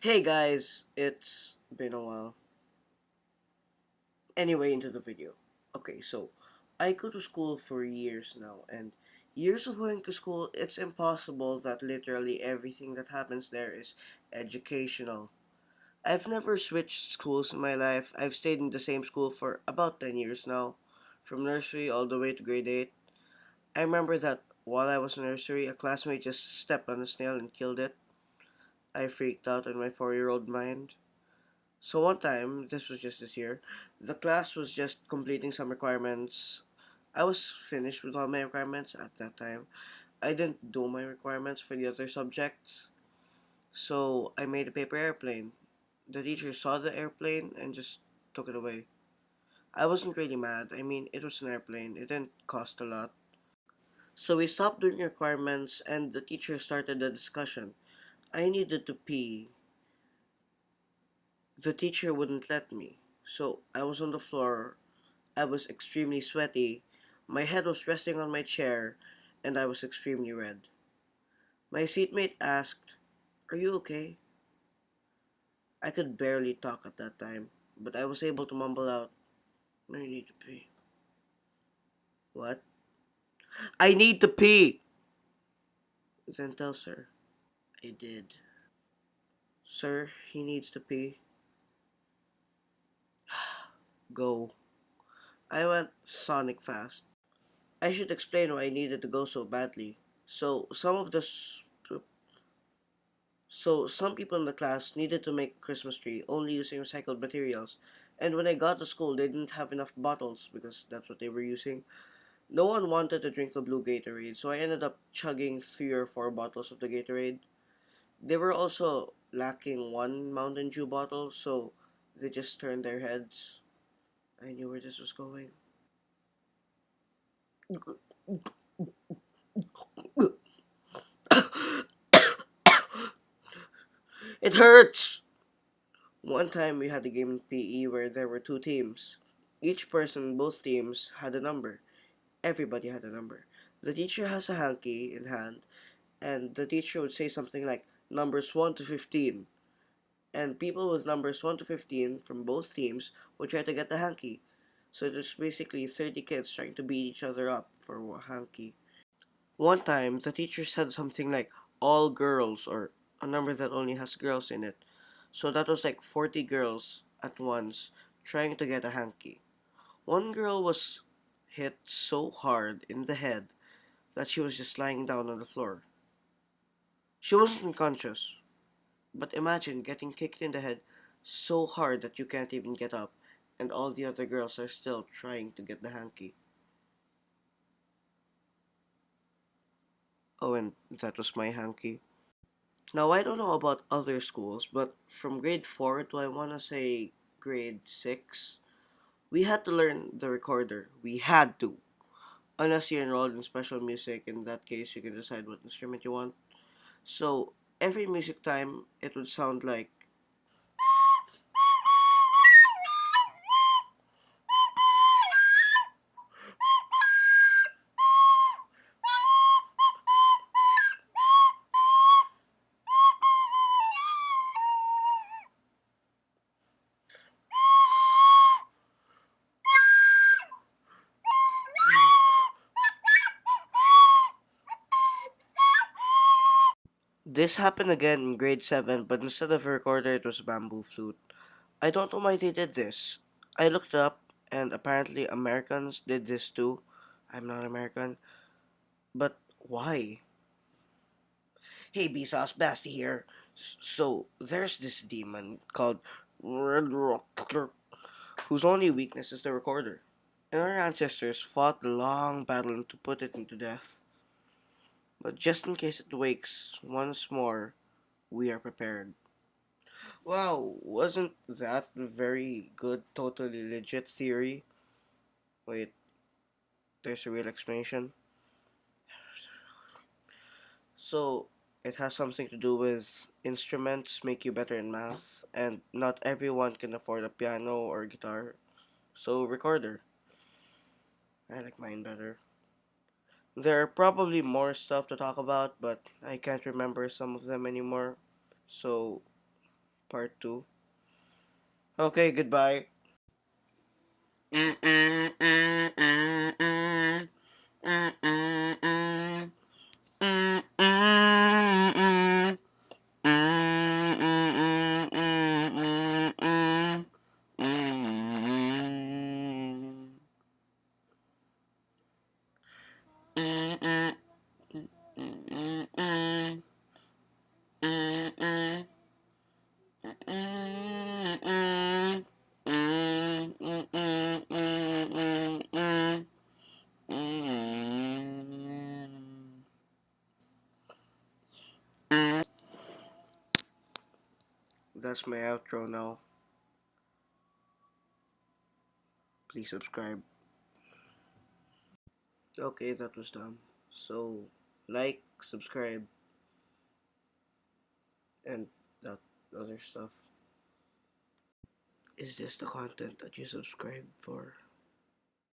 Hey guys, it's been a while. Anyway, into the video. Okay, so I go to school for years now, and years of going to school, it's impossible that literally everything that happens there is educational. I've never switched schools in my life. I've stayed in the same school for about 10 years now, from nursery all the way to grade 8. I remember that while I was in nursery, a classmate just stepped on a snail and killed it. I freaked out in my 4-year-old mind. So one time, this was just this year, the class was just completing some requirements. I was finished with all my requirements at that time. I didn't do my requirements for the other subjects, so I made a paper airplane. The teacher saw the airplane and just took it away. I wasn't really mad. I mean, it was an airplane. It didn't cost a lot. So we stopped doing requirements and the teacher started the discussion. I needed to pee. The teacher wouldn't let me. So I was on the floor. I was extremely sweaty. My head was resting on my chair, and I was extremely red. My seatmate asked, "Are you okay?" I could barely talk at that time, but I was able to mumble out, "I need to pee." What? "I need to pee!" Then tell sir. I did. "Sir, he needs to pee." Go. I went sonic fast. I should explain why I needed to go so badly. So, some of the So some people in the class needed to make a Christmas tree only using recycled materials. And when I got to school, they didn't have enough bottles because that's what they were using. No one wanted to drink the blue Gatorade, so I ended up chugging 3 or 4 bottles of the Gatorade. They were also lacking one Mountain Dew bottle, so they just turned their heads. I knew where this was going. It hurts! One time we had a game in PE where there were 2 teams. Each person in both teams had a number. Everybody had a number. The teacher has a hanky in hand, and the teacher would say something like numbers 1 to 15. And people with numbers 1 to 15 from both teams would try to get the hanky. So there's basically 30 kids trying to beat each other up for a hanky. One time, the teacher said something like all girls, or a number that only has girls in it. So that was like 40 girls at once trying to get a hanky. One girl was hit so hard in the head that she was just lying down on the floor. She wasn't unconscious, but imagine getting kicked in the head so hard that you can't even get up, and all the other girls are still trying to get the hanky. Oh, and that was my hanky. Now, I don't know about other schools, but from grade 4 to I want to say grade 6, we had to learn the recorder. We had to. Unless you're enrolled in special music, in that case, you can decide what instrument you want. So, every music time, it would sound like. This happened again in grade 7, but instead of a recorder, it was a bamboo flute. I don't know why they did this. I looked up, and apparently Americans did this too. I'm not American, but why? Hey, Vsauce, Basti here. So, there's this demon called Red Rock, whose only weakness is the recorder. And our ancestors fought a long battle to put it into death. But just in case it wakes once more, we are prepared. Wow, wasn't that a very good, totally legit theory? Wait, there's a real explanation. So, it has something to do with instruments make you better in math, and not everyone can afford a piano or guitar. So, recorder. I like mine better. There are probably more stuff to talk about, but I can't remember some of them anymore. So, part 2. Okay, goodbye. That's my outro now. Please subscribe. Okay, that was done. So, like, subscribe, and that other stuff. Is this the content that you subscribe for?